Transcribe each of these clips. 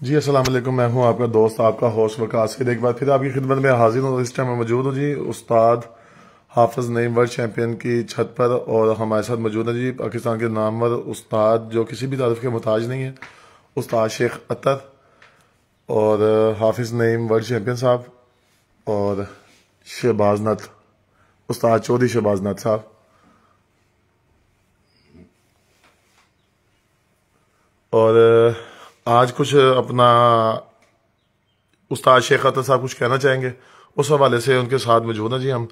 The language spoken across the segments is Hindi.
जी अस्सलाम वालेकुम। मैं हूं आपका दोस्त, आपका होस्ट वकास फिर एक बार फिर आपकी खिदमत में हाजिर हूं। इस टाइम मैं मौजूद हूं जी उस्ताद हाफिज नईम वर्ल्ड चैंपियन की छत पर, और हमारे साथ मौजूद है जी पाकिस्तान के नामवर उस्ताद जो किसी भी तारीफ के मोहताज नहीं है, उस्ताद शेख अतर और हाफिज नईम वर्ल्ड चैंपियन साहब और शहबाज नत, उस्ताद चौधरी शहबाज नत साहब। और आज कुछ अपना उस्ताद शेख अतर साहब कुछ कहना चाहेंगे, उस हवाले से उनके साथ मौजूद हैं जी हम।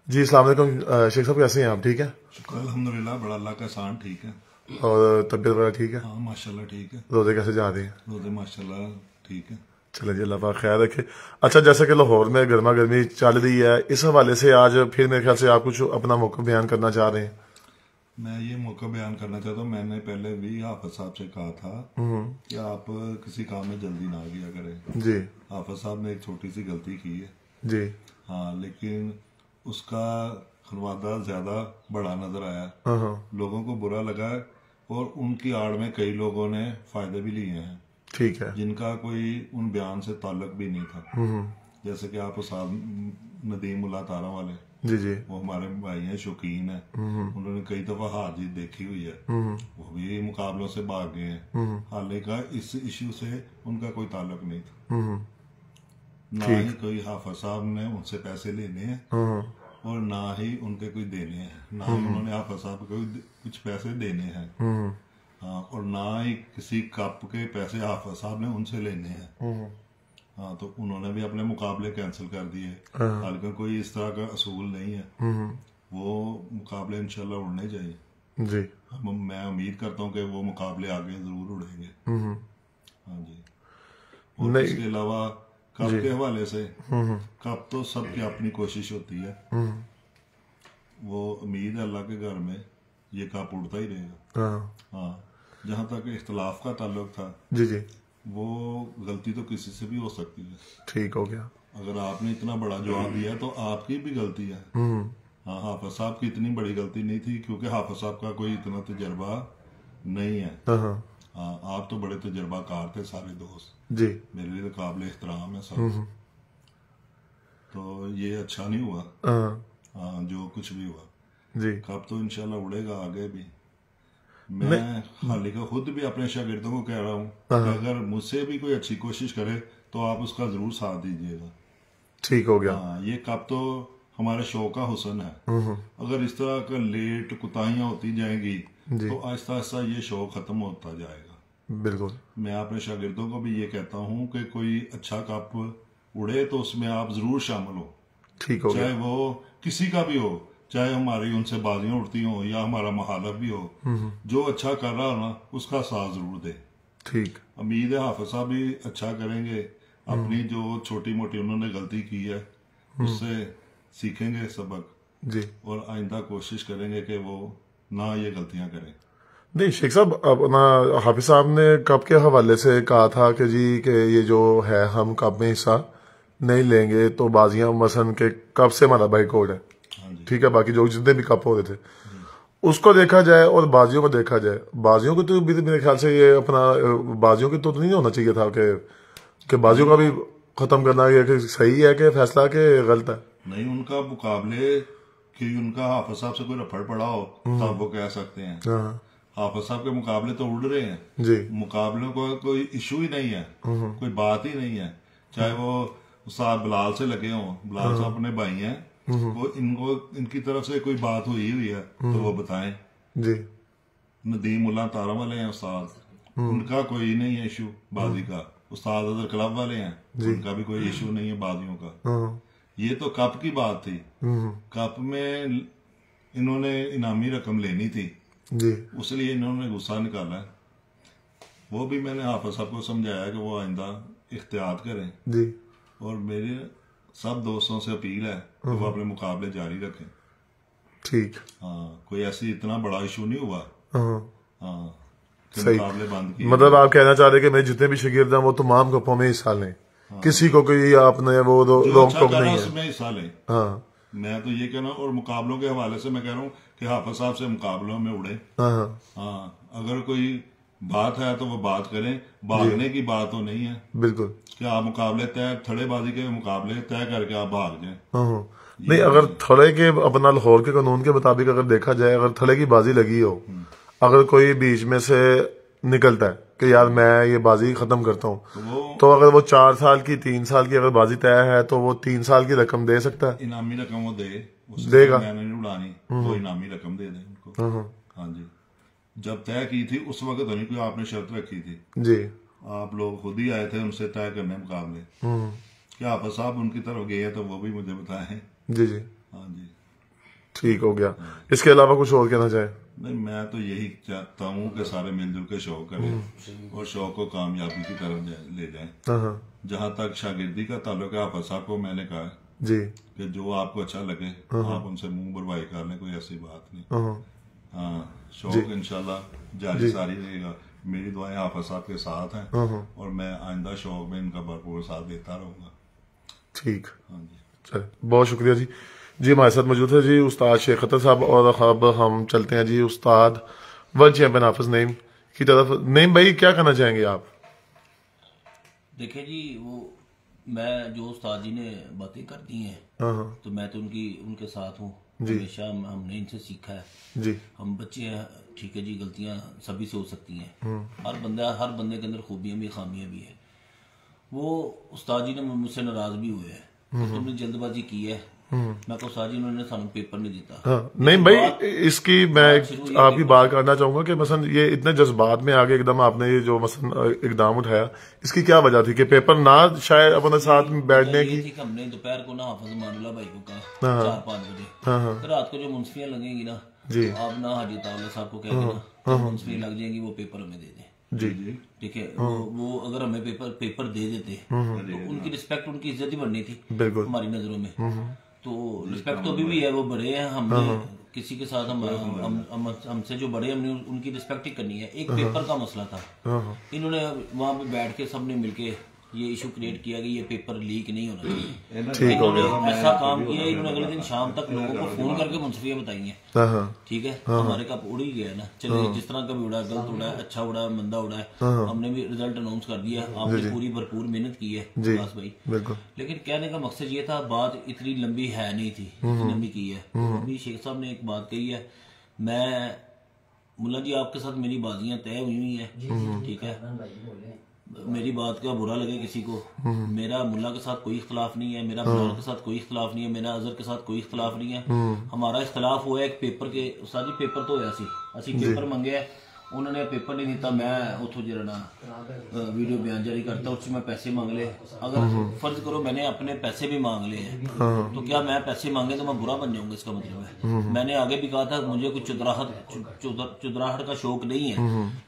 जी अस्सलाम वालेकुम शेख साहब, कैसे हैं आप? ठीक है, शुक्र अल्हम्दुलिल्लाह, बड़ा अल्लाह का एहसान, ठीक है। और तबीयत वगैरह ठीक है? हाँ माशाल्लाह ठीक है। रोजे कैसे जा रहे हैं? रोजे माशाल्लाह ठीक है। चले जी, अल्लाह पाक ख्याल रखे। अच्छा, जैसे कि लाहौर में गर्मा गर्मी चल रही है, इस हवाले से आज फिर मेरे ख्याल से आप कुछ अपना मौका बयान करना चाह रहे हैं। मैं ये मौका बयान करना चाहता हूँ, मैंने पहले भी हाफिज साहब से कहा था कि आप किसी काम में जल्दी ना किया करें। जी हाफिज साहब ने एक छोटी सी गलती की है, जी। हाँ, लेकिन उसका खरवादा ज्यादा बड़ा नजर आया, हाँ हाँ, लोगों को बुरा लगा और उनकी आड़ में कई लोगों ने फायदे भी लिए हैं ठीक है। जिनका कोई उन बयान से ताल्लुक भी नहीं था। जैसे कि आप उस्ताद नदीम उल्लाह तारा वाले, जी जी। वो हमारे भाई हैं, शौकीन है, उन्होंने कई दफा हार जीत देखी हुई है, वो भी मुकाबलों से भाग गए हैं। हालांकि इस इश्यू से उनका कोई ताल्लुक नहीं था, ना ही कोई हाफिज साहब ने उनसे पैसे लेने हैं और ना ही उनके कोई देने हैं, ना ही उन्होंने हाफिज साहब को कुछ पैसे देने हैं, हाँ, और ना ही किसी कप के पैसे हाफिज साहब ने उनसे लेने हैं। हाँ, तो उन्होंने भी अपने मुकाबले कैंसिल कर दिए, हालांकि कोई इस तरह का असूल नहीं है। वो मुकाबले इंशाल्लाह उड़ने चाहिए जी। मैं उम्मीद करता हूँ कि वो मुकाबले आगे जरूर उड़ेंगे। हाँ जी। और नहीं इसके अलावा कप के हवाले से, कप तो सबकी अपनी कोशिश होती है, वो उम्मीद है अल्लाह के घर में ये कप उड़ता ही रहेगा। हाँ, जहाँ तक इख्तलाफ का ताल्लुक था, जी जी, वो गलती तो किसी से भी हो सकती है। ठीक हो गया। अगर आपने इतना बड़ा जवाब दिया तो आपकी भी गलती है। हाँ, हाफिज साहब की इतनी बड़ी गलती नहीं थी क्योंकि हाफिज साहब का कोई इतना तजर्बा नहीं है। हाँ, आप तो बड़े तजर्बाकार थे सारे दोस्त जी, मेरे लिए, तो काबिल एहतराम है सब। तो ये अच्छा नहीं हुआ, हाँ, जो कुछ भी हुआ जी। कब तो इंशाल्लाह उड़ेगा आगे भी। मैं हालांकि खुद भी अपने शागिर्दों को कह रहा हूँ कि अगर मुझसे भी कोई अच्छी कोशिश करे तो आप उसका जरूर साथ दीजिएगा। ठीक हो गया। हाँ, ये कब तो हमारे शो का हुसन है। अगर इस तरह का लेट कुताहियां होती जाएंगी तो आहिस्ता आहिस्ता ये शो खत्म होता जाएगा। बिल्कुल। मैं अपने शागिर्दों को भी ये कहता हूँ कि कोई अच्छा कप उड़े तो उसमें आप जरूर शामिल हो, ठीक हो गया। चाहे वो किसी का भी हो, चाहे हमारी उनसे बाजियां उड़ती हो या हमारा मुखालिफ भी हो, जो अच्छा कर रहा हो ना उसका साथ जरूर दे। ठीक। उम्मीद है हाफिज साहब भी अच्छा करेंगे, अपनी जो छोटी मोटी उन्होंने गलती की है उससे सीखेंगे सबक जी। और आइंदा कोशिश करेंगे कि वो ना ये गलतियां करें। नहीं शेख साहब, अपना हाफिज साहब ने कप के हवाले से कहा था कि जी कि ये जो है हम कप में हिस्सा नहीं लेंगे तो बाजियां मसन के कप से हमारा बाइकआउट है। हाँ जी, ठीक है, बाकी जो जितने भी कप हो रहे थे उसको देखा जाए और बाजियों को देखा जाए, बाजियों को तो भी मेरे ख्याल से ये अपना बाजियों की तो नहीं होना चाहिए था कि बाजियों का भी खत्म करना ये कि सही है कि फैसला के गलत है। नहीं, उनका मुकाबले कि उनका हाफिज साहब से कोई रफड़ पड़ा हो तब वो कह सकते हैं। हाफिज साहब के मुकाबले तो उड़ रहे हैं जी। मुकाबलों को कोई इशू ही नहीं है, कोई बात ही नहीं है, चाहे वो उस्ताद बिलाल से लगे हों, बिलाल साहब अपने भाई हैं, वो इनको इनकी तरफ से कोई बात हुई है तो वो बताएं। जी। नदीम उल्लाह तारा वाले हैं उस्ताद, उनका कोई नहीं है इशू बाजी का। उस्ताद अदर क्लब वाले हैं, उनका भी कोई इशू नहीं है बाजियों का। ये तो कप की बात थी, कप में इन्होंने इनामी रकम लेनी थी जी। उसलिए इन्होंने गुस्सा निकाला है। वो भी मैंने हाफिज साहब को समझाया कि वो आइंदा एहतियात करें जी। और मेरे सब दोस्तों से अपील है कि वो अपने मुकाबले जारी रखें। ठीक। हाँ, कोई ऐसी इतना बड़ा इशू नहीं हुआ। हाँ, कि सही। मुकाबले बंद किए। मतलब आप कहना चाह रहे कि मेरे जितने भी शागिर्द हैं वो तमाम कपों में हिस्सा लें, किसी को कोई आपने वो रोक टोक नहीं है। उसमें हिस्सा लें। हाँ मैं तो ये कहना, और मुकाबलों के हवाले से मैं कह रहा हूँ कि हाफिज साहब से मुकाबलों में उड़े। हाँ हाँ, अगर कोई बात है तो वो बात करें, भागने की बात तो नहीं है बिल्कुल कि आप मुकाबले तय, थड़ेबाजी के मुकाबले तय करके आप भाग जाए। हाँ। नहीं, अगर थड़े के अपना लाहौर के कानून के मुताबिक अगर देखा जाए, अगर थड़े की बाजी लगी हो, अगर कोई बीच में से निकलता है कि यार मैं ये बाजी खत्म करता हूँ, तो अगर वो 4 साल की 3 साल की अगर बाजी तय है तो वो 3 साल की रकम दे सकता है। इनामी रकम वो देगा। मैंने नहीं उड़ानी, वो इनामी रकम दे दे उनको। हाँ जी, जब तय की थी उस वक्त नहीं कोई आपने शर्त रखी थी जी, आप लोग खुद ही आए थे उनसे तय करने मुकाबले। क्या हाफिज साहब उनकी तरफ गए हैं तो वो भी मुझे बताएं। जी जी, हाँ जी, ठीक हो गया। इसके अलावा कुछ और कहना चाहे? नहीं, मैं तो यही चाहता हूँ कि सारे मिलजुल के शौक करें और शौक को कामयाबी की तरफ ले जाएं। जहाँ तक शागिर्दी का ताल्लुक है, हाफिज साहब को मैंने कहा जी कि जो आपको अच्छा लगे आप उनसे मुंह भरवाई कर लें, कोई ऐसी बात नहीं। हाँ, शौक इंशाल्लाह जारी सारी रहेगा। मेरी दुआएं हाफिज साहब के साथ हैं और मैं आइंदा शौक में इनका भरपूर साथ देता रहूंगा। ठीक, हाँ जी, चले, बहुत शुक्रिया जी। जी हमारे साथ मौजूद है जी उस्ताद शेख खतर साहब, और अब हम चलते हैं जी उस्ताद वर्ल्ड चैंपियन हाफिज नईम की तरफ। नईम भाई, क्या कहना चाहेंगे आप? देखिए जी, वो मैं जो उस्ताद जी ने बातें कर दी हैं तो मैं तो उनके साथ हूँ हमेशा। हमने इनसे सीखा है जी। हम बच्चे हैं, ठीक है जी, गलतियां सभी से हो सकती हैं। हर बंदे के अंदर खूबियां भी खामियां भी है। वो उस्ताद जी ने मुझसे नाराज भी हुए हैं कि तुमने जल्दबाजी की है। मैं को उस्ताद जी उन्होंने सानू पेपर नहीं दिता। नहीं भाई, इसकी मैं आपकी बात करना चाहूंगा कि मसलन ये इतने जज्बात में आगे एकदम आपने ये जो मसलन इकदाम उठाया, इसकी क्या वजह थी कि पेपर ना शायद अपने साथ बैठने की? हमने दोपहर को ना हाफिज मानुल्लाह भाई को कहा 4-5 बजे, फिर रात को जो मुंसफियां लगेंगी ना जी, आप ना हाजी तावला साहब को कहेंगे ना तो मुंसफियां लग जाएंगी, वो पेपर हमें दे दें। जी जी, ठीक है, वो अगर हमें पेपर दे देते तो उनकी रिस्पेक्ट, उनकी इज्जत ही बढ़नी थी बिल्कुल हमारी नजरों में। तो रिस्पेक्ट तो अभी भी है, वो बड़े हैं, हमने किसी के साथ हमसे जो बड़े, हमने उनकी रिस्पेक्ट ही करनी है। एक पेपर का मसला था, इन्होंने वहां पे बैठ के सबने मिलके ये इशू क्रिएट किया कि ये पेपर लीक नहीं होना चाहिए। इन्होंने ऐसा काम किया, इन्होंने अगले दिन शाम तक लोगों को फोन करके मुंसफियां बताई हैं। ठीक है, हमारे कप उड़ ही गया ना, चलिए जिस तरह का भी उड़ा, गलत उड़ा है, अच्छा उड़ा है, मंदा उड़ा है, हमने भी रिजल्ट अनाउंस कर दिया। आपने पूरी भरपूर मेहनत की है विकास भाई, बिल्कुल। लेकिन कहने का मकसद ये था, बात इतनी लंबी है नहीं थी जितनी भी की है। अभी शेख साहब ने एक बात कही है, मैं मुल्ला जी आपके साथ मेरी बाजियां तय हुई है, ठीक है, मेरी बात का बुरा लगे किसी को, मेरा मुल्ला के साथ कोई इख्तलाफ नहीं है, मेरा बिलाल के साथ कोई इख्तलाफ नहीं है, मेरा अजहर के साथ कोई इख्तलाफ नहीं है। हमारा इख्तलाफ हुआ है एक पेपर के। उस्ताद जी पेपर तो होया सी, ਅਸੀਂ पेपर मंगे, उन्होंने पेपर नहीं दिता। मैं उतो जरा ना वीडियो बयान जारी करता, उससे मैं पैसे मांग ले। अगर फर्ज करो मैंने अपने पैसे भी मांग ले हैं, तो क्या मैं पैसे मांगे तो मैं बुरा बन जाऊंगा? इसका मतलब है, मैंने आगे भी कहा था मुझे कुछ चुदराहट का शौक नहीं है,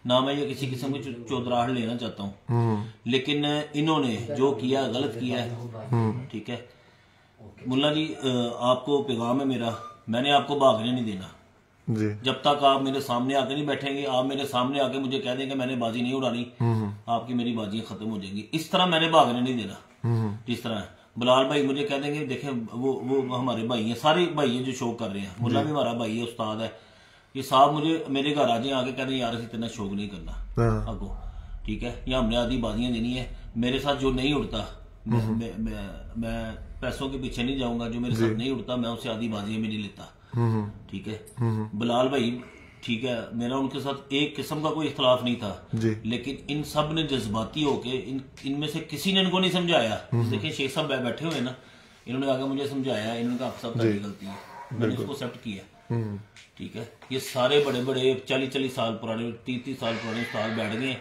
ना मैं ये किसी किस्म की चुदराहट लेना चाहता हूँ, लेकिन इन्होंने जो किया गलत किया है। ठीक है मुल्ला जी, आपको पैगाम है मेरा, मैंने आपको भागने नहीं देना जी। जब तक आप मेरे सामने आके नहीं बैठेंगे, आप मेरे सामने आके मुझे कह देंगे मैंने बाजी नहीं उड़ानी, आपकी मेरी बाजियां खत्म हो जाएंगी। इस तरह मैंने भागने नहीं देना। जिस तरह बिलाल भाई मुझे कह देंगे, देखें वो हमारे भाई हैं, सारे भाई हैं जो शो कर रहे हैं, मुल्ला भी हमारा भाई है, उस्ताद है, ये साहब मुझे मेरे घर आ जाए आके कह दें यार असी इतना शौक नहीं करना आगो, ठीक है, या हमने आधी बाजियां देनी है। मेरे साथ जो नहीं उड़ता, मैं पैसों के पीछे नहीं जाऊंगा, जो मेरे साथ नहीं उड़ता मैं उससे आधी बाजियां भी नहीं लेता। ठीक है, बिलाल भाई ठीक है, मेरा उनके साथ एक किस्म का कोई इख्तलाफ नहीं था, लेकिन इन सब ने जज्बाती होके इनमें से किसी ने इनको नहीं समझाया। देखिए शेख साहब बैठे हुए ना, इन्होंने आगे मुझे समझाया, इन्होंने आप सब गलती है, मैंने उसको एक्सेप्ट किया। ठीक है, ये सारे बड़े बड़े 40-40 साल पुराने, 30-30 साल पुराने उस्ताद बैठ गए,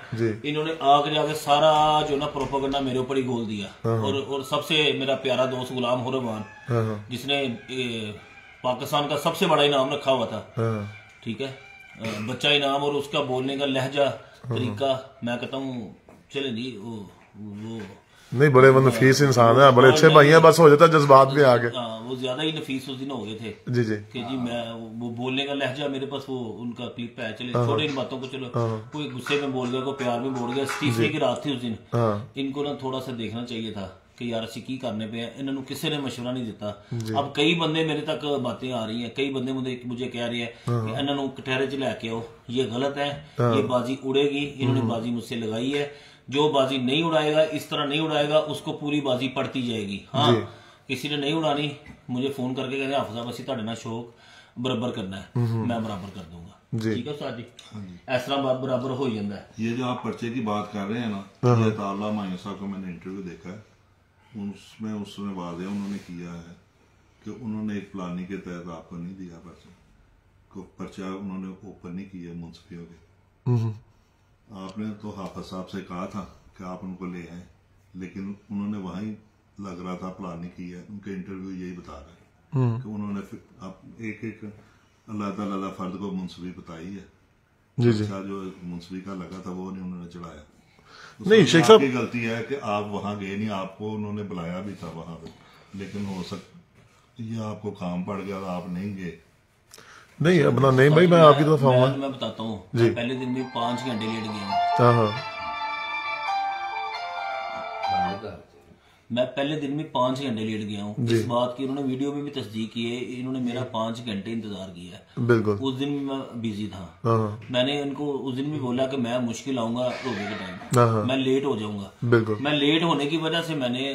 इन्होंने आगे जाके सारा जो ना प्रोपेगेंडा मेरे ऊपर ही घोल दिया। और सबसे मेरा प्यारा दोस्त गुलाम हुर्रमान, जिसने पाकिस्तान का सबसे बड़ा इनाम रखा हुआ था, ठीक है, बच्चा इनाम, और उसका बोलने का लहजा तरीका, मैं कहता हूँ चले जी वो नहीं, बड़े वो नफीस इंसान है, बड़े अच्छे भाई हैं, बस हो जाता जज्बात में आगे। वो ज्यादा ही नफीस उस दिन हो गए थे जी जी, कि जी मैं वो बोलने का लहजा मेरे पास, वो उनका क्लिप है, चले छोड़े इन बातों को, चलो कोई गुस्से में बोल गया, कोई प्यार में बोल गया, तीसरी की रात थी उस दिन, इनको ना थोड़ा सा देखना चाहिए था कि यार ਅਸੀਂ ਕੀ करने पे हैं, इन्होंने किसी ने मशवरा नहीं दिता। अब कई बंदे मेरे तक बातें आ रही हैं, कई बंदे मुझे कह रहे हैं कि इन्होंने कटहरे च लैके आओ, ये गलत है, ये बाजी उड़ेगी, इन्होंने बाजी मुझसे लगाई है, जो बाजी नहीं उड़ाएगा, इस तरह नहीं उड़ाएगा, उसको पूरी बाजी पड़ती जाएगी। हाँ, किसी ने नहीं उड़ानी मुझे फोन करके कहते हाफिज साहब ਅਸੀਂ ਤੁਹਾਡੇ ਨਾਲ शौक बराबर करना है, मैं बराबर कर दूंगा। ठीक है उस्ताद जी, इस तरह बराबर हो जाता है। ये जो आप पर्चे की बात कर रहे हैं ना, ये ताला मायूं साहब का मैंने इंटरव्यू देखा है, उसमें वादे उन्होंने किया है कि उन्होंने एक प्लानिंग के तहत आपको नहीं दिया पर्चा उन्होंने ओपन नहीं किया मुंसफियों के। आपने तो हाफिज साहब से कहा था कि आप उनको ले आए, लेकिन उन्होंने वहीं लग रहा था प्लानिंग की है, उनके इंटरव्यू यही बता रहे हैं कि उन्होंने आप एक अल्लाह ताला फर्द को मुंसफी बताई है। जी अच्छा, जो मुंसफी का लगा था वो नहीं उन्होंने चढ़ाया। नहीं शेख साहब की गलती है कि आप वहां गए नहीं, आपको उन्होंने बुलाया भी था वहां पे, लेकिन हो सकता ये आपको काम पड़ गया, आप नहीं गए। नहीं अपना नहीं भाई, मैं आपकी तरफ आऊंगा। मैं बताता हूँ, पहले दिन भी 5 घंटे लेट गया। हाँ, मैं पहले दिन में 5 घंटे लेट गया हूँ। इस बात की उन्होंने वीडियो में भी तस्दीक की है, इन्होंने मेरा 5 घंटे इंतजार किया है। बिल्कुल। उस दिन मैं बिजी था। मैंने इनको उस दिन भी बोला कि मैं मुश्किल आऊंगा रोजे के टाइम, मैं लेट हो जाऊंगा। बिल्कुल। मैं लेट होने की वजह से मैंने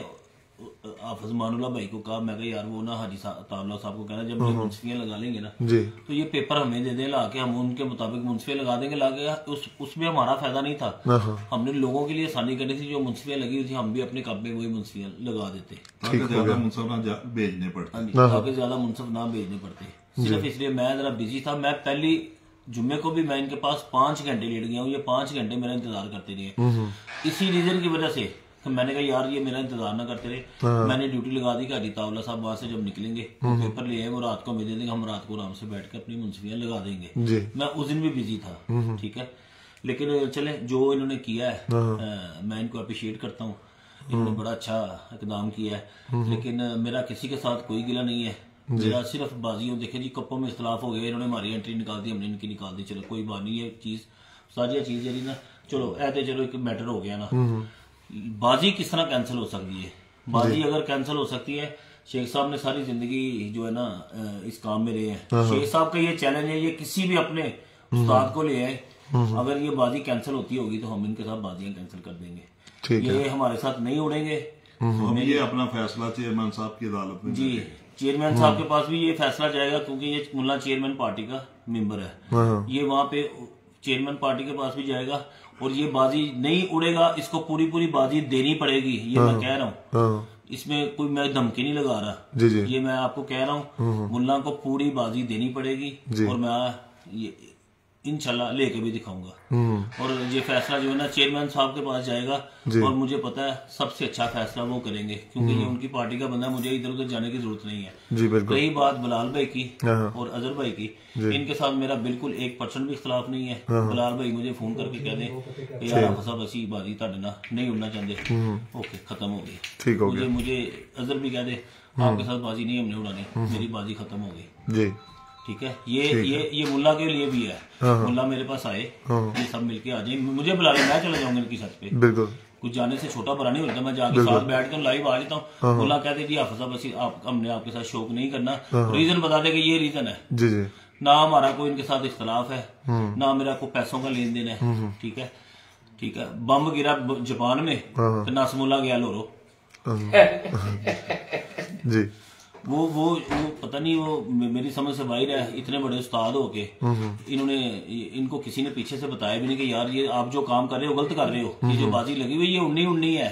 हाफिज मानुल्लाह भाई को कहा, मैं यार वो ना हाजी तावला साहब को कहना, जब ये मुंसफियां लगा लेंगे ना जी, तो ये पेपर हमें दे दें ला के, हम उनके मुताबिक मुंसफियां लगा देंगे ला के। उसमें हमारा फायदा नहीं था, हमने लोगों के लिए आसानी करनी थी। जो मुंसफियां लगी हुई थी हम भी अपने कब्जे में वही मुंसफियां लगा देते, ताकि ज्यादा मुंसफ ना भेजने पड़ते। ताकि ज्यादा मुंसफ ना भेजने पड़ते। सिर्फ इसलिए मैं जरा बिजी था। मैं पहली जुम्मे को भी मैं इनके पास 5 घंटे लेट गया हूँ, ये 5 घंटे मेरा इंतजार करते रहे। इसी रीजन की वजह से तो मैंने कहा यार ये मेरा इंतजार ना करते रहे। मैंने ड्यूटी लगा दी कि हाजी तावला साहब वहां से जब निकलेंगे वो पेपर ले आए, वो रात को हमें दे देंगे, हम रात को आराम से बैठ के अपनी मुंसफियां लगा देंगे। मैं उस दिन भी बिजी था, ठीक है। लेकिन चले जो इन्होंने किया है मैं इनको अप्रिशिएट करता हूँ, इन्होंने बड़ा अच्छा इकदाम किया है। लेकिन मेरा किसी के साथ कोई गिला नहीं है, मेरा सिर्फ बाजियों देखे जी कप्पों में इख्तलाफ हो गया, इन्होंने हमारी एंट्री निकाल दी, हमने इनकी निकाल दी, चलो कोई बात नहीं। ये चीज सारी चीज जी ना, चलो ऐसे चलो एक मैटर हो गया ना। बाजी किस तरह कैंसिल हो सकती है? बाजी अगर कैंसिल हो सकती है, शेख साहब ने सारी जिंदगी जो है ना इस काम में रहे हैं। शेख साहब का ये चैलेंज है, ये किसी भी अपने उस्ताद को ले आए, अगर ये बाजी कैंसिल होती होगी तो हम इनके साथ बाजियां कैंसिल कर देंगे। ये हमारे साथ नहीं उड़ेंगे। तो ये अपना फैसला चेयरमैन साहब की अदालत में जी, चेयरमैन साहब के पास भी ये फैसला जाएगा, क्योंकि ये मुल्ला चेयरमैन पार्टी का मेंबर है। ये वहां पे चेयरमैन पार्टी के पास भी जाएगा और ये बाजी नहीं उड़ेगा, इसको पूरी बाजी देनी पड़ेगी। ये मैं कह रहा हूँ, इसमें कोई मैं धमकी नहीं लगा रहा। ये मैं आपको कह रहा हूँ, मुल्ला को पूरी बाजी देनी पड़ेगी और मैं ये इंशाल्लाह लेके भी दिखाऊंगा। और ये फैसला जो है ना चेयरमैन साहब के पास जाएगा और मुझे पता है सबसे अच्छा फैसला वो करेंगे, क्योंकि ये उनकी पार्टी का बंदा, मुझे इधर उधर जाने की जरूरत नहीं है। जी बिल्कुल। रही बात बिलाल भाई की और अजहर भाई की, इनके साथ मेरा बिल्कुल 1% भी इख्तलाफ नहीं है। बिलाल भाई मुझे फोन करके कह दे यार हाफिज साहब असी बाजी तुहाडे नाल नहीं उड़ना चाहते, ओके खत्म हो गई, ठीक हो गया। मुझे अजहर भी कह दे आपके साथ बाजी नहीं हमने उड़ानी, मेरी बाजी खत्म हो गई जी, ठीक है। ये मुल्ला के लिए भी है। मुल्ला मेरे पास आए, ये सब मिलके आ जाए, मुझे बुला ले, मैं चला जाऊंगा इनकी छत पे। बिल्कुल। कुछ जाने से छोटा बड़ा नहीं होता, मैं जाके साथ बैठ कर लाइव आ जाता हूँ। मुल्ला कहते जी हाफिज साहब हमने आपके साथ शौक नहीं करना, रीजन बता दे कि ये रीजन है जी जी। ना हमारा कोई इनके साथ इख्तलाफ है, ना मेरा कोई पैसों का लेन देन है, ठीक है ठीक है। बम गिरा जापान में तो नासमुल्ला गया लोरो जी। वो पता नहीं, वो मेरी समझ से बाहर है। इतने बड़े उस्ताद होके इनको किसी ने पीछे से बताया भी नहीं कि यार ये आप जो काम कर रहे हो गलत कर रहे हो, ये जो बाजी लगी हुई ये 19-19 है,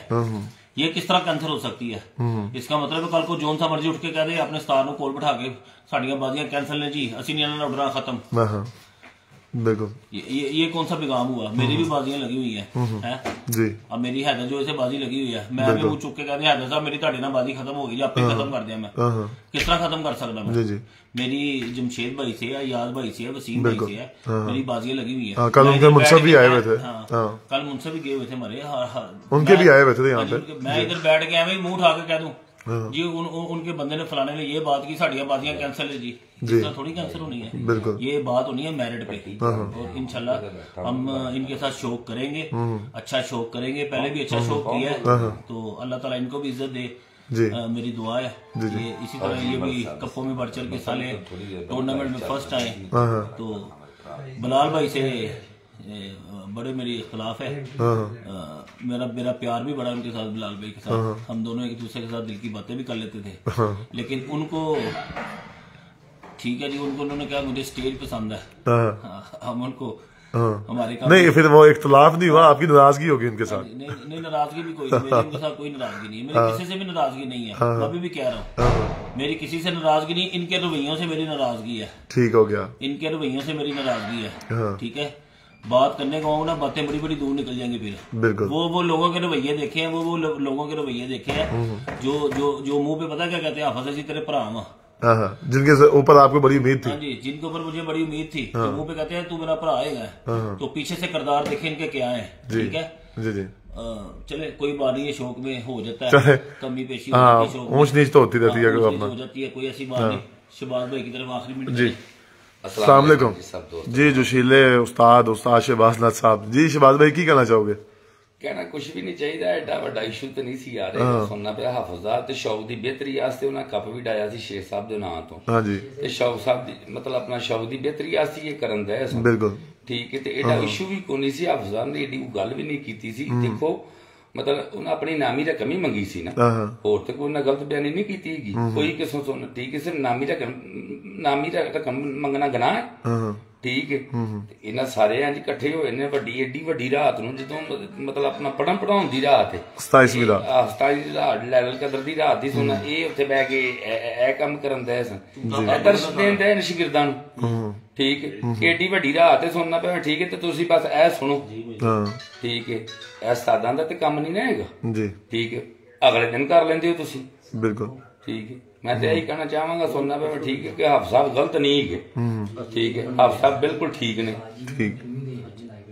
ये किस तरह कैंसिल हो सकती है? इसका मतलब कल को जोन सा मर्जी उठ के कह दे अपने स्टार को कोल बिठा के साड़ियां बाजियां कैंसिल ने जी, असि नहीं आना उड़ना खत्म। बिल्कुल। ये कौन सा पैगाम हुआ? मेरी भी बाजियां लगी हुई हैं जी। अब मेरी हैदर जो ऐसे बाजी लगी हुई है, मैं भी मुंह चुक के कहते हैदर साहब मेरी ਤੁਹਾਡੇ ਨਾਲ बाजी खत्म हो गई, आपे खत्म कर दिया मैं, किस तरह खत्म कर सकता मैं? जी जी। मेरी जमशेद भाई से है, याद भाई से है, वसीम भाई से है, मेरी बाजियां लगी हुई है। कल उनके मुंसफ भी आए हुए थे, कल मुंसफ भी गए हुए थे हमारे, उनके भी आए हुए थे यहाँ पे। मैं इधर बैठ के एवं मुंह उठा के कह दूं जी उनके बंदे ने फलाने ने ये बात की, साड़ियां बाजियां कैंसिल है जी, इस तरह थोड़ी कैंसिल होनी है। बिल्कुल ये बात होनी है मेरिट पे, और इंशाल्लाह हम इनके साथ शौक करेंगे, अच्छा शौक करेंगे, पहले भी अच्छा शौक किया है, तो अल्लाह ताला इनको भी इज्जत दे। मेरी दुआ है ये इसी तरह ये भी कप्पों में बढ़ चढ़ के साले टूर्नामेंट में फर्स्ट आए। तो बिलाल भाई से बड़े मेरी इख्तलाफ है, मेरा प्यार भी बड़ा उनके साथ, बिलाल भाई के साथ हम दोनों एक दूसरे के साथ दिल की बातें भी कर लेते थे, लेकिन उनको ठीक है जी, उन्होंने कहा मुझे स्टेज पसंद है, हम उनको हमारे नहीं, फिर वो इख्तलाफ नहीं हुआ, आपकी नाराजगी होगी उनके साथ? नहीं नाराजगी भी कोई नहीं, मेरी उनके साथ कोई नाराजगी नहीं है, मेरी किसी से भी नाराजगी नहीं है, मैं अभी भी कह रहा हूँ मेरी किसी से नाराजगी नहीं, इनके रवैयों से मेरी नाराजगी है। ठीक हो गया, इनके रवैयों से मेरी नाराजगी है, ठीक है। बात करने को ना बातें बड़ी बड़ी दूर निकल जाएंगी फिर। बिल्कुल वो लोगों के रवैये देखे हैं, वो लोगों के रवैये देखे हैं जो मुंह पे पता क्या कहते हैं, हाफिज जी तेरे भरा वा, जिनके ऊपर आपको बड़ी उम्मीद थी। हाँ जी, जिनके ऊपर मुझे बड़ी उम्मीद थी, तो मुंह पे कहते हैं तू मेरा भरा आएगा, तो पीछे से किरदार देखे इनके क्या है, ठीक है जी। चले कोई बात नहीं है, शौक में हो जाता है, कमी पेशी ऊंच नीच तो होती रहती है, हो जाती है, कोई ऐसी बात नहीं। शहबाज भाई की तरफ आखिरी मिनट जी। अस्सलाम वालेकुम जी, जोशीले उस्ताद शहबाज नाथ साहब जी। शहबाज भाई की कहना चाहोगे? कहना कुछ भी नहीं चाहिए, एडा ਵੱਡਾ इशू तो नहीं सी आ रहा, सुनना पिया हाफिज़ ते शौक की बेहतरी वास्ते उन्हें कप भी डाया सी शेख साहब के नाम तो, हाँ जी, ते शौक साहब दी मतलब अपना शौक की बेहतरी वास्ते ये करन दे, बिल्कुल ठीक है। ते एडा इशू भी कोई नहीं सी, हाफिज़ ने एडी गल भी नहीं की सी, देखो मतलब उन्हें अपनी नामी रकम ही मंगी सी ना, होर तो कोई उन्हें गलत बयानी नहीं की, कोई किसों सुन, ठीक है, सिर्फ नामी रकम मंगना गुनाह है, ठीक है। इन्हें सारे इकट्ठे होए ने एडी वड्डी रात नूं, जदों मतलब अपना पढ़न पढ़ाउण दी रात है, 27वीं रात लैलल कदर दी रात दी, सुन ये उत्थे बैठ के ए काम करन दे सन, दर्श देन दे शगिरदां नूं, ठीक है। एडी वड्डी रात है, सुनना पे, ठीक है, ते तुसीं बस ए सुनो, ठीक है, ए उस्तादां दा ते काम नहीं ना हैगा जी, ठीक है, अगले दिन कर लेंदे हो तुसीं, बिल्कुल ठीक है। मैं तो यही कहना चाहवागा, सुनना पे, ठीक है, कि हाफिज़ साहब गलत नहीं है, ठीक है, हाफिज़ साहब बिल्कुल ठीक ने, ठीक,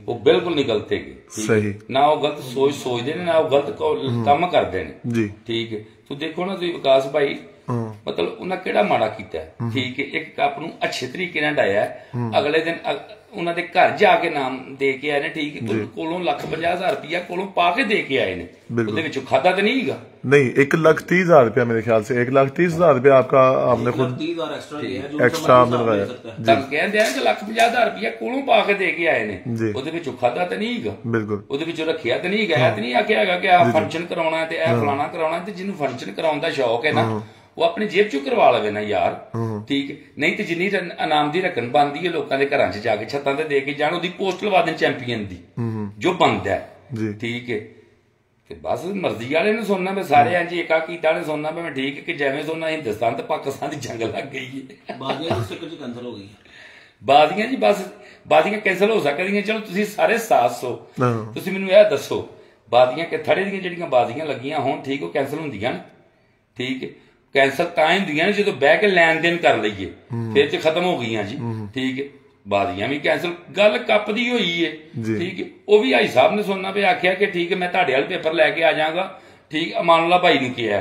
वो बिल्कुल नहीं गलत है, सही ना, वो गलत सोचते ने, ना वो गलत काम करते ने जी, ठीक है। तो देखो ना तुम विकास भाई, मतलब उन्हें केड़ा माड़ा किया, ठीक है, एक कप नूं अच्छे तरीके नाल डाया, अगले दिन उन्होंने दे घर जाके नाम दे के आए ने, ठीक है, कोलों ₹1,50,000 रुपया कोलों पा के दे के आए ने, ਉਹਦੇ ਵਿੱਚੋਂ ਖਾਦਾ तो नहीं है नहीं, 1,30,000 रुपया मेरे ख्याल से 1,30,000 रुपया आपका आपने खुद एक्स्ट्रा आपने लगाया, कहते हैं कि ₹1,50,000 रुपया कोलों पा के दे के आए ने, ਉਹਦੇ ਵਿੱਚੋਂ ਖਾਦਾ तो नहीं है, बिल्कुल ਉਹਦੇ ਵਿੱਚੋਂ ਰੱਖਿਆ तो नहीं गया, तो नहीं आख्या हैगा कि आ फंक्शन कराउणा ते ए फलाना कराउणा, ते जिन्नू फंक्शन कराउण दा शौक है ना, वो अपनी जेब चो करवा लवे ना यार, ठीक है। नहीं तो जिन्नी इनाम की रकम बनती है लोगों के घर च जाके छत्तां ते दे के जाण, ओदी पोस्ट लवा देन चैंपीयन दी जो बनदा है, ठीक है। ते बस मर्जी वाले ने सुनना पे, सारे इंज एका कीता ने सुनना पे, ठीक है, कि जिवें सुनना हिंदुस्तान ते पाकिस्तान की जंग लग गई है, बाजियां जी, बस बाजियां कैंसल हो सकदियां, चलो तुसीं सारे साथ सो, तुसीं मैनूं यह दसो बाजियां कि थड़े दियां जिहड़ियां बाजियां लगियां होण, ठीक, वो कैंसल हुंदियां ने, ठीक है, कैंसल तां हुंदियां ने जो बह के लैन देन कर लईए, फिर च खत्म हो गई जी, ठीक है। बाजियां भी कैंसल, गल कप दी होई है, ठीक है, वो भी हाई साहब ने सुनना पे आख्या कि ठीक है मैं तुहाडे वाल पेपर लैके आ जाऊंगा, ठीक, अमानुल्ला भाई ने किया,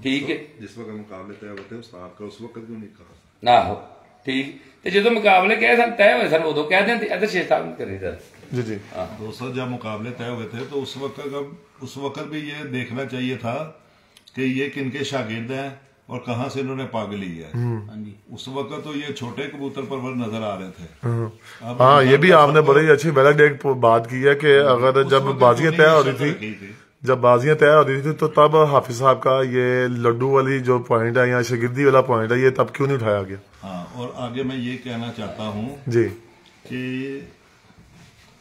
ठीक है, जिस वक्त मुकाबले तय होते हैं उस्ताद का उस वक्त क्यों नहीं कहा, आहो ठीक। तो जो मुकाबले कहे सन तय हुए सन उदों कह दें, इधर शेख साहब ने करी सर जी जी दोस्तों, जब मुकाबले तय हुए थे तो उस वक्त भी ये देखना चाहिए था कि ये किनके शागिर्द हैं और कहां से इन्होंने पाग ली है। उस वक्त तो ये छोटे कबूतर परवर नजर आ रहे थे। हाँ, ये भी आपने बड़ी अच्छी वैलिड बात की है कि अगर जब बाजियां तय हो रही थी, जब बाजियां तय हो रही थी, तो तब हाफिज साहब का ये लड्डू वाली जो पॉइंट है या शागिर्दी वाला पॉइंट है, ये तब क्यों नहीं उठाया गया? हाँ, और आगे मैं ये कहना चाहता हूँ जी कि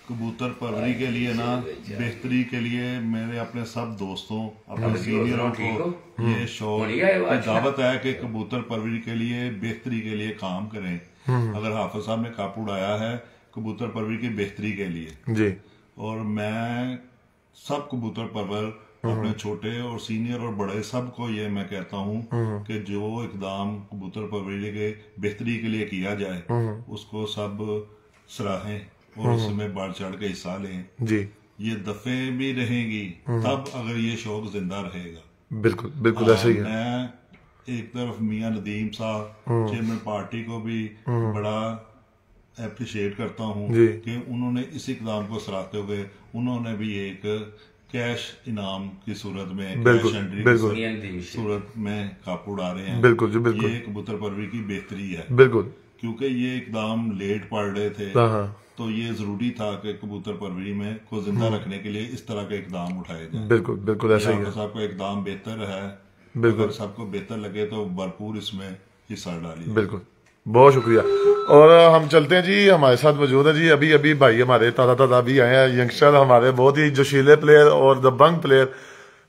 कबूतर परवरी के लिए ना, बेहतरी के लिए मेरे अपने सब दोस्तों, अपने सीनियरों को ये शौक की दावत है कि कबूतर परवरी के लिए, बेहतरी के लिए काम करें। अगर हाफिज साहब ने काप उड़ाया है कबूतर परवरी की बेहतरी के लिए जी, और मैं सब कबूतर परवर अपने छोटे और सीनियर और बड़े सबको ये मैं कहता हूँ कि जो इकदाम कबूतर परवरी के बेहतरी के लिए किया जाए उसको सब सराहें और उसमें बढ़ चढ़ के हिस्सा लें जी। ये दफे भी रहेंगी तब अगर ये शौक जिंदा रहेगा। बिल्कुल बिल्कुल ऐसा ही है। मैं एक तरफ मियां नदीम साहब चेयरमैन पार्टी को भी बड़ा अप्रिशिएट करता हूँ कि उन्होंने इस इकदाम को सराहते हुए उन्होंने भी एक कैश इनाम की सूरत में कैश एंट्री की सूरत में काप उड़ा रहे हैं। बिल्कुल जी बिल्कुल, ये कबूतर परवरी की बेहतरी है बिल्कुल, क्योंकि ये इकदाम लेट पड़ रहे थे तो ये जरूरी था कि कबूतर परवरी में को जिंदा रखने के लिए इस तरह के इकदाम उठाए जाए। बिल्कुल बिल्कुल ऐसा ही है। साहब का इकदाम बेहतर है, बिल्कुल, अगर सबको बेहतर लगे तो भरपूर इसमें हिस्सा डालिए। बिल्कुल, बहुत शुक्रिया। और हम चलते हैं जी, हमारे साथ मौजूद है जी अभी अभी भाई हमारे ताजा भी आए हैं, यंगस्टर हमारे बहुत ही जोशीले प्लेयर और दबंग प्लेयर,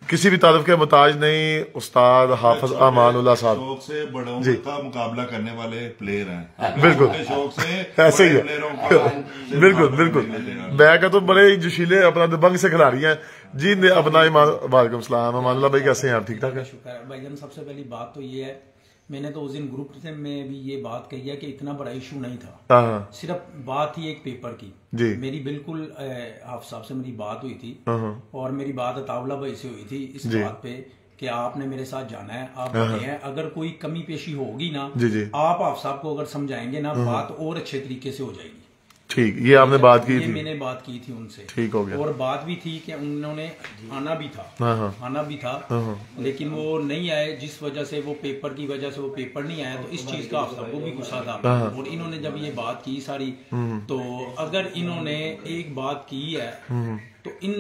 किसी भी तारीफ के मुताज नहीं, उस्ताद हाफिज अमानुल्लाह साहब। शौक से बड़ों का मुकाबला करने वाले प्लेयर हैं। बिल्कुल शौक से ऐसे ही है। बिल्कुल बिल्कुल, मैं का तो बड़े ही जोशीले अपना दबंग से खिलाड़ी हैं जी। अपना वालेकुम सलाम अमानुल्लाह भाई, कैसे हैं आप? ठीक ठाक है? शुक्र है भाईजान। सबसे पहली बात तो ये है, मैंने तो उस दिन ग्रुप में भी ये बात कही है कि इतना बड़ा इशू नहीं था, सिर्फ बात ही एक पेपर की जी। मेरी बिल्कुल आप साहब से मेरी बात हुई थी और मेरी बात अतावला भाई से हुई थी इस बात पे कि आपने मेरे साथ जाना है, आप बने हैं, अगर कोई कमी पेशी होगी ना आप साहब को अगर समझाएंगे ना बात और अच्छे तरीके से हो जाएगी। ठीक, ये आपने बात की थी? मैंने बात की थी उनसे, ठीक हो गया। और बात भी थी कि उन्होंने आना भी था लेकिन वो नहीं आए, जिस वजह से वो पेपर की वजह से वो पेपर नहीं आया, तो इस चीज का आप सबको भी गुस्सा था। और इन्होंने जब ये बात की सारी, तो अगर इन्होंने एक बात की है तो इन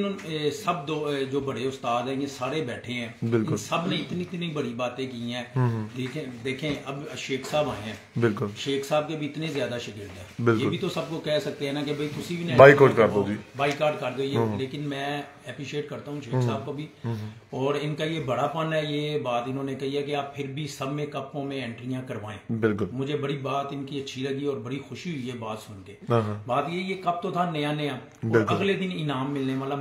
सब जो बड़े उस्ताद हैं ये सारे बैठे हैं, इन सब ने इतनी इतनी बड़ी बातें की हैं। देखें अब शेख साहब आए हैं, बिल्कुल, शेख साहब के भी इतने ज्यादा शागिर्द हैं, ये भी तो सबको कह सकते हैं ना कि भाई तुसी भी बाइकआउट कर दो जी, बाइकआउट कर दो ये। लेकिन मैं अप्रिशिएट करता हूँ शेख साहब को भी, और इनका ये बड़ापन है। ये बात इन्होंने कही है कि आप फिर भी सब में कपों में एंट्रियां करवाएं, बिल्कुल, मुझे बड़ी बात इनकी अच्छी लगी और बड़ी खुशी हुई ये बात सुन के। बात ये कप तो था नया नया और अगले दिन इनाम मिलने वाला,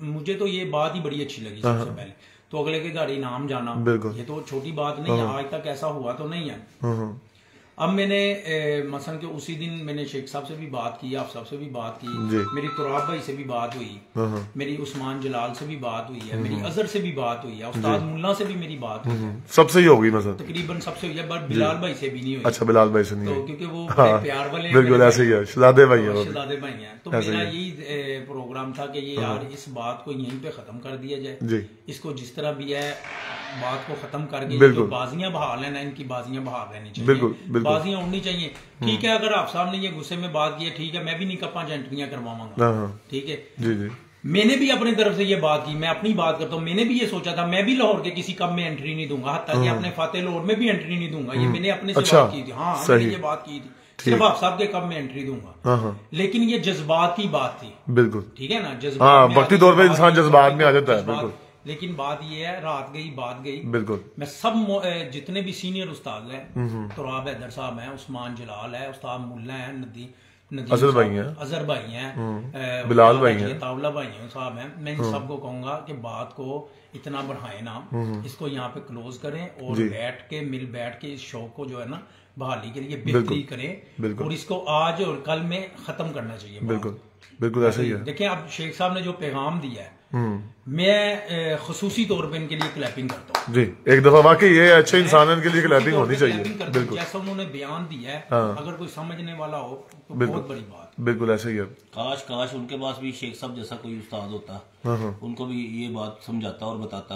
मुझे तो ये बात ही बड़ी अच्छी लगी सबसे पहले। तो अगले के घर इनाम जाना, ये तो छोटी बात नहीं है, आज तक ऐसा हुआ तो नहीं है। अब मैंने मसलन के उसी दिन मैंने शेख साहब से भी बात की, आप साहब से भी बात की, मेरी तुराब भाई से भी बात हुई, मेरी उस्मान जलाल से भी बात हुई है, मेरी अजहर से भी बात हुई है, उस्ताद मुल्ला से भी मेरी बात हुई है, सबसे ही होगी मतलब तकरीबन सबसे हुई है, बट बिलाल भाई से भी नहीं हुई। अच्छा, बिलाल भाई से नहीं, तो क्योंकि वो प्यार वाले, बिल्कुल ऐसे ही है, शहजादे भाई हैं, शहजादे भाई हैं। तो मेरा यही प्रोग्राम था कि ये यार इस बात को यहीं पे खत्म कर दिया जाए, इसको जिस तरह भी है बात को खत्म करके जो बाजियां बहाल है ना, इनकी बाजियां बहाल रहनी चाहिए, बाजियां उड़नी चाहिए। ठीक है, अगर आप साहब ने ये गुस्से में बात की है, ठीक है, मैं भी नहीं कपा एंट्रियां करवाऊंगा, ठीक है जी। मैंने भी अपनी तरफ से ये बात की, मैं अपनी बात करता हूँ, मैंने भी ये सोचा था मैं भी लाहौर के किसी कप में एंट्री नहीं दूंगा, हत्ता कि अपने फातेह लाहौर में भी एंट्री नहीं दूंगा, ये मैंने अपने से बात की थी। हाँ, मैंने ये बात की थी, सिर्फ आप साहब के कप में एंट्री दूंगा, लेकिन ये जज्बात की बात थी, बिल्कुल, ठीक है ना, जज्बात वक्ती तौर पर इंसान जज्बात में आ जाता है, बिल्कुल। लेकिन बात ये है, रात गई बात गई, बिल्कुल। मैं सब जितने भी सीनियर उस्ताद हैं, तुराब हैदर साहब हैं, उस्मान जलाल है, उस्ताद मुल्ला है, अजहर भाई हैं, बिलाल भाई हैं, तावला भाई हैं, साहब हैं, मैं इन सबको कहूंगा कि बात को इतना बढ़ाएं ना, इसको यहाँ पे क्लोज करें और मिल बैठ के इस शो को जो है ना बहाली के लिए बेहतरी करें, और इसको आज और कल में खत्म करना चाहिए। बिल्कुल बिल्कुल ऐसा ही है। देखिए, अब शेख साहब ने जो पैगाम दिया है, मैं खसूसी तौर पे इनके लिए क्लैपिंग करता हूँ जी। एक दफा वाकई ये अच्छे इंसान के लिए क्लैपिंग होनी चाहिए, बिल्कुल, जैसा उन्होंने बयान दिया है। अगर कोई समझने वाला हो तो बहुत बड़ी बात, बिल्कुल ऐसा ही है। काश उनके पास भी शेख साहब जैसा कोई उस्ताद होता, उनको भी ये बात समझाता और बताता।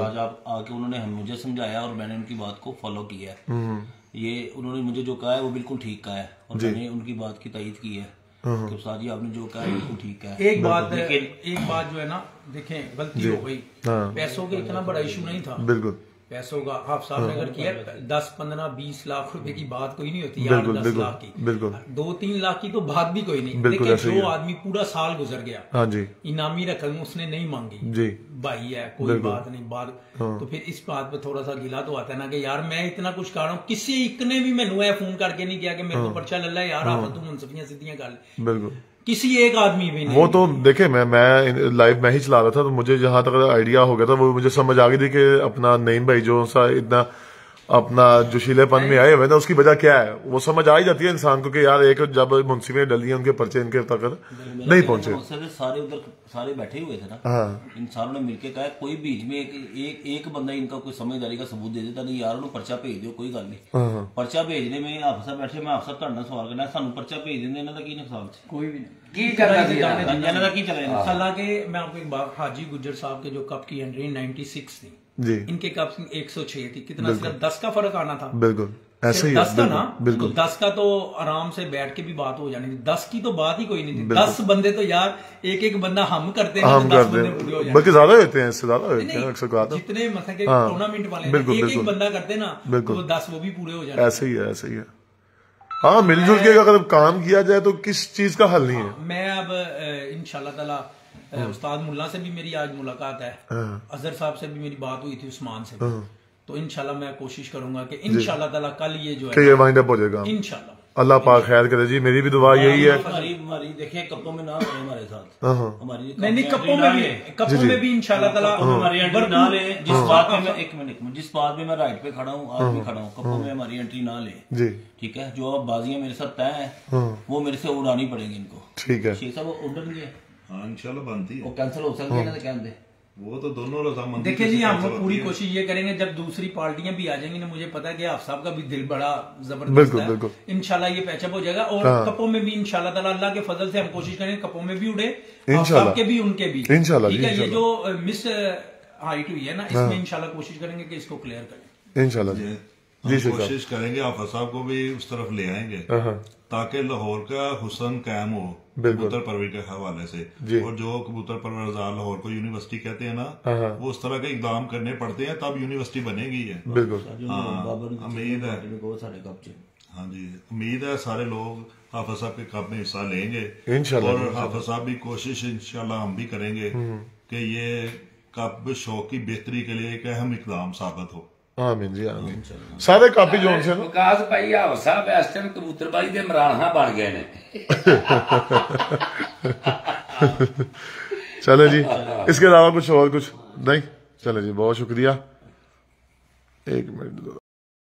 आज आप आके उन्होंने मुझे समझाया और मैंने उनकी बात को फॉलो किया है। ये उन्होंने मुझे जो कहा है वो बिल्कुल ठीक कहा है, और मैंने उनकी बात की तायीद की है कि उस्ताद जी आपने जो कहा है बिल्कुल ठीक है। एक बात जो है ना, देखें, गलती हो गई, पैसों के इतना बड़ा इशू नहीं था, बिल्कुल, पैसों का आप साहब ने अगर किया 10, 15, 20 लाख रुपए की बात कोई नहीं होती यार, 10 लाख की, बिल्कुल, 2-3 लाख की तो बात भी कोई नहीं, लेकिन जो आदमी पूरा साल गुजर गया, हाँ जी, इनामी रकम उसने नहीं मांगी जी, भाई है, कोई बात नहीं, बात तो फिर इस बात पे थोड़ा सा गिला तो आता है ना कि यार मैं इतना कुछ कर रहा हूँ, किसी एक ने भी मैनू फोन करके नहीं किया कि मेरे को पर्चा लल्ला यार, आप तुम मुंसफियां सीधियां कर, बिल्कुल, किसी एक आदमी भी नहीं। वो तो देखे, मैं लाइव मैं ही चला रहा था, तो मुझे जहां तक आइडिया हो गया था, वो मुझे समझ आ गई थी कि अपना नईम भाई जो सा इतना अपना जोशीलेपन में आए हुए ना, उसकी वजह क्या है वो समझ आ ही जाती है इंसान को कि यार एक जब मुंशी में डली है उनके पर्चे इनके तक नहीं पहुंचे, सारे उधर सारे बैठे हुए थे ना, इंसानों ने मिलकर कहा कोई बीच में एक बंदा इनका कोई समझदारी का सबूत दे देता नहीं यार उन्होंने पर्चा भेज दो, कोई गल नहीं। पर्चा भेजने में आप सब बैठे, मैं आप सब ਤੁਹਾਡਾ सवाल करना, सानू पर्चा भेज देंगे, ਇਹਨਾਂ ਦਾ ਕੀ ਨੁਕਸਾਨ ਸੀ? कोई भी नहीं। ਇਹਨਾਂ ਦਾ ਕੀ ਚਲਾ? हालांकि मैं आपको एक बात, हाजी गुज्जर साहब के जो कप की एंट्री 96 थी जी, इनके कप 106 थी, कितना सिर्फ 10 का फर्क आना था। बिल्कुल ऐसे ही 10 का ना, बिल्कुल 10 का तो आराम से बैठ के भी बात हो जानी थी, 10 की तो बात ही कोई नहीं थी। 10 बंदे तो यार एक बंदा हम करते हैं, हम करते हैं, बल्कि ज्यादा होते हैं, इससे ज्यादा होते हैं अक्सर बात, जितने मतलब के टूर्नामेंट वाले एक बंदा करते ना, तो 10 वो भी पूरे हो जाते। ऐसे ही है, ऐसे ही है। हाँ, मिलजुल के अगर काम किया जाए तो किस चीज का हल नहीं है। मैं अब इंशाल्लाह ताला उस्ताद मुल्ला से भी मेरी आज मुलाकात है, अजहर साहब से भी मेरी बात हुई थी, उस्मान से भी, तो इंशाल्लाह मैं कोशिश करूंगा कि इंशाल्लाह ताला कल ये जो है ये वाइंड अप हो जाएगा इंशाल्लाह। अल्लाह पाक खैर करे जी, मेरी भी दुआ यही है। हमारी देखिए कप्पों में ना है हमारे साथ, हमारी नहीं कप्पों में भी इंशाल्लाह ताला हमारी एंट्री ना ले। जिस बात में मैं एक मिनट जिस बात में मैं राइट पे खड़ा हूँ, आज भी खड़ा हूँ, कप्पों में हमारी एंट्री ना ले जी, ठीक है। जो अब बाजियां मेरे साथ तय है वो मेरे से उड़ानी पड़ेगी इनको, ठीक है। शेख साहब वो उड़ गए, हाँ इंशाल्लाह बनती है, वो कैंसिल हो सकती है ना, कहते वो तो दोनों रजामंदी। देखिए जी, हम पूरी कोशिश ये करेंगे जब दूसरी पार्टियां भी आ जाएंगी ना, मुझे पता है कि आप साहब का भी दिल बड़ा जबरदस्त है, इंशाल्लाह ये पैचअप हो जाएगा। और कपों में भी इंशाल्लाह ताला अल्लाह के फजल से हम कोशिश करेंगे कपों में भी उड़े, आप के भी उनके भी इंशाल्लाह। ठीक है, ये जो मिस हाइट हुई है ना, इसमें इंशाल्लाह कोशिश करेंगे कि इसको क्लियर करें इंशाल्लाह जी। कोशिश करेंगे हाफिज साहब को भी उस तरफ ले आएंगे ताकि लाहौर का हुस्न कायम हो कबूतर परवरी के हवाले से। और जो कबूतर परवरदार लाहौर को यूनिवर्सिटी कहते हैं ना, वो उस तरह के इकदाम करने पड़ते हैं तब यूनिवर्सिटी बनेगी है। उम्मीद है, हाँ जी उम्मीद है सारे लोग हाफिज साहब के कप में हिस्सा लेंगे और हाफिज साहब भी कोशिश इंशाल्लाह हम भी करेंगे कि ये कप शौक की बेहतरी के लिए एक अहम इकदाम साबित हो। आमीन जी आमीन। सारे कापी जोन से विकास भाई हाफिज साहब इस टाइम कबूतरबाजी दे मराना बन गए ने। चले जी, इसके अलावा कुछ और कुछ नहीं? चले जी, बहुत शुक्रिया। एक मिनट